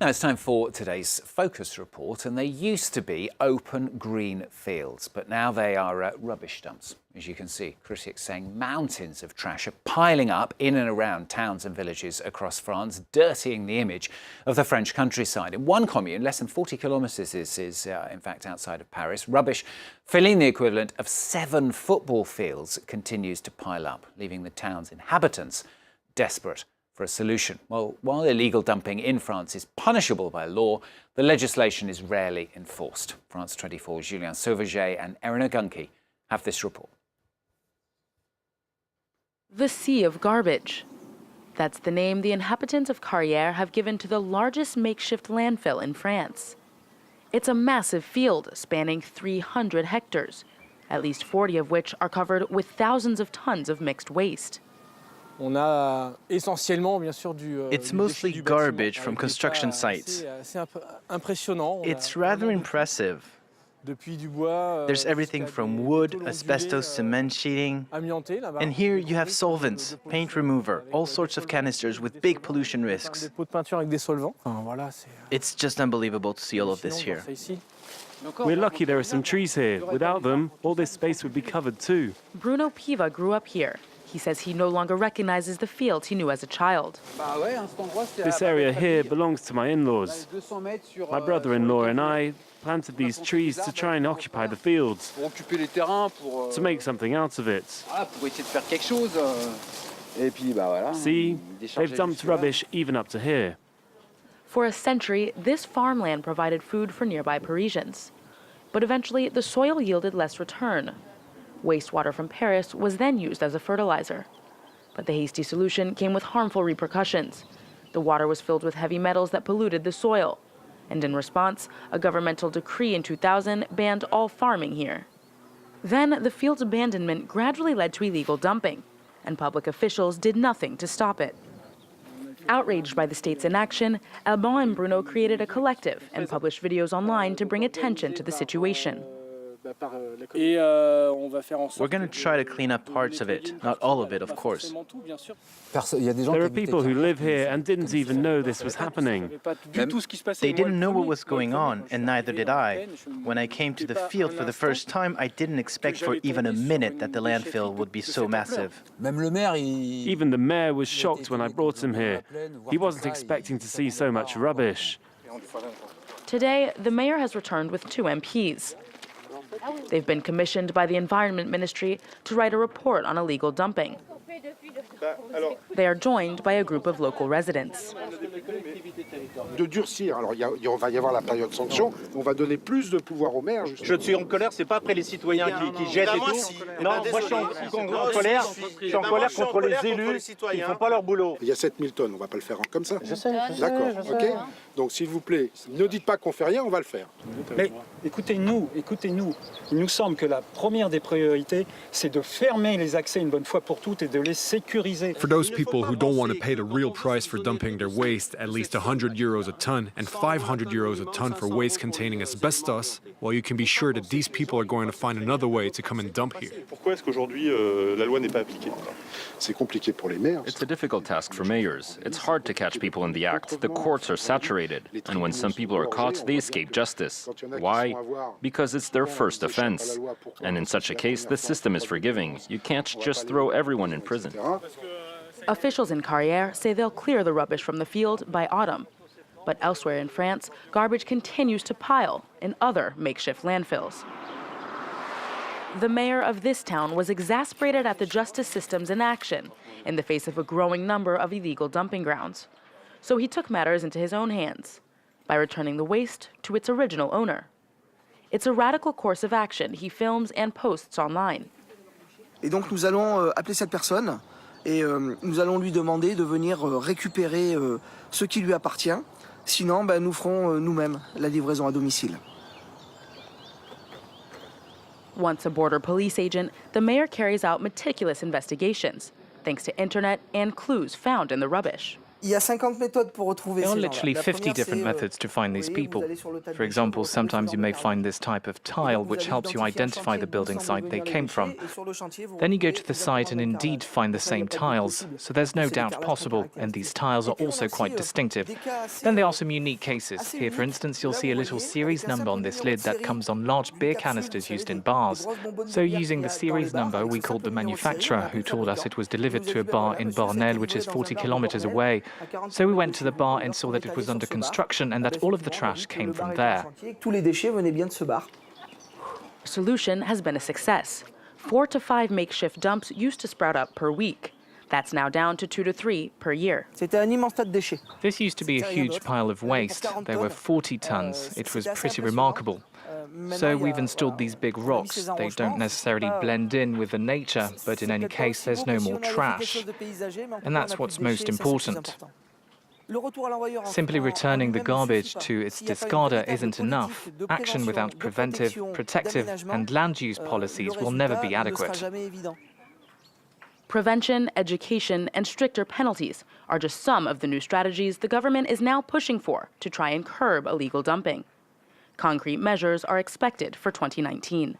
Now it's time for today's Focus Report, and they used to be open green fields, but now they are rubbish dumps. As you can see, critics saying mountains of trash are piling up in and around towns and villages across France, dirtying the image of the French countryside. In one commune, less than 40 kilometres is in fact outside of Paris, rubbish filling the equivalent of 7 football fields continues to pile up, leaving the town's inhabitants desperate for a solution. Well, while illegal dumping in France is punishable by law, the legislation is rarely enforced. France 24's Julien Sauvaget and Erin Ogunki have this report. The Sea of Garbage. That's the name the inhabitants of Carrière have given to the largest makeshift landfill in France. It's a massive field spanning 300 hectares, at least 40 of which are covered with thousands of tons of mixed waste. It's mostly garbage from construction sites. It's rather impressive. There's everything from wood, asbestos, cement sheeting, and here you have solvents, paint remover, all sorts of canisters with big pollution risks. It's just unbelievable to see all of this here. We're lucky there are some trees here. Without them, all this space would be covered too. Bruno Piva grew up here. He says he no longer recognizes the fields he knew as a child. This area here belongs to my in-laws. My brother-in-law and I planted these trees to try and occupy the fields, to make something out of it. See, they've dumped rubbish even up to here. For a century, this farmland provided food for nearby Parisians. But eventually, the soil yielded less return. Wastewater from Paris was then used as a fertilizer. But the hasty solution came with harmful repercussions. The water was filled with heavy metals that polluted the soil. And in response, a governmental decree in 2000 banned all farming here. Then, the field's abandonment gradually led to illegal dumping, and public officials did nothing to stop it. Outraged by the state's inaction, Alban and Bruno created a collective and published videos online to bring attention to the situation. We're going to try to clean up parts of it, not all of it, of course. There are people who live here and didn't even know this was happening. They didn't know what was going on, and neither did I. When I came to the field for the first time, I didn't expect for even a minute that the landfill would be so massive. Even the mayor was shocked when I brought him here. He wasn't expecting to see so much rubbish. Today, the mayor has returned with 2 MPs. They've been commissioned by the Environment Ministry to write a report on illegal dumping. They are joined by a group of local residents. De durcir. Alors, il va y avoir la période sanction. On va donner plus de pouvoir aux maires. Je suis en colère, c'est pas après les citoyens qui jettent et tout. Non, moi je suis en colère. Je suis en colère contre les élus qui font pas leur boulot. Il y a 7000 tonnes, on va pas le faire comme ça. Je sais. D'accord, ok. Donc s'il vous plaît, ne dites pas qu'on fait rien, on va le faire. Mais écoutez-nous. Il nous semble que la première des priorités, c'est de fermer les accès une bonne fois pour toutes et de les sécuriser. For those people who don't want to pay the real price for dumping their waste, at least €100 a ton and €500 a ton for waste containing asbestos, well, you can be sure that these people are going to find another way to come and dump here. Pourquoi est-ce qu'aujourd'hui la loi n'est pas appliquée? C'est compliqué pour les maires. It's a difficult task for mayors. It's hard to catch people in the act. The courts are saturated, and when some people are caught, they escape justice. Why? Because it's their first offense. And in such a case, the system is forgiving. You can't just throw everyone in prison. Officials in Carrière say they'll clear the rubbish from the field by autumn. But elsewhere in France, garbage continues to pile in other makeshift landfills. The mayor of this town was exasperated at the justice system's inaction in the face of a growing number of illegal dumping grounds. So he took matters into his own hands by returning the waste to its original owner. It's a radical course of action he films and posts online. Et donc nous allons appeler cette personne et nous allons lui demander de venir récupérer ce qui lui appartient. Sinon, nous ferons nous-mêmes la livraison à domicile. Once a border police agent, the mayor carries out meticulous investigations, thanks to internet and clues found in the rubbish. There are literally 50 different methods to find these people. For example, sometimes you may find this type of tile which helps you identify the building site they came from. Then you go to the site and indeed find the same tiles, so there's no doubt possible, and these tiles are also quite distinctive. Then there are some unique cases. Here, for instance, you'll see a little series number on this lid that comes on large beer canisters used in bars. So using the series number, we called the manufacturer, who told us it was delivered to a bar in Bornel, which is 40 kilometers away. So we went to the bar and saw that it was under construction and that all of the trash came from there. Solution has been a success. 4 to 5 makeshift dumps used to sprout up per week. That's now down to 2 to 3 per year. This used to be a huge pile of waste. There were 40 tons. It was pretty remarkable. So we've installed these big rocks. They don't necessarily blend in with the nature, but in any case, there's no more trash. And that's what's most important. Simply returning the garbage to its discarder isn't enough. Action without preventive, protective, and land use policies will never be adequate. Prevention, education, and stricter penalties are just some of the new strategies the government is now pushing for to try and curb illegal dumping. Concrete measures are expected for 2019.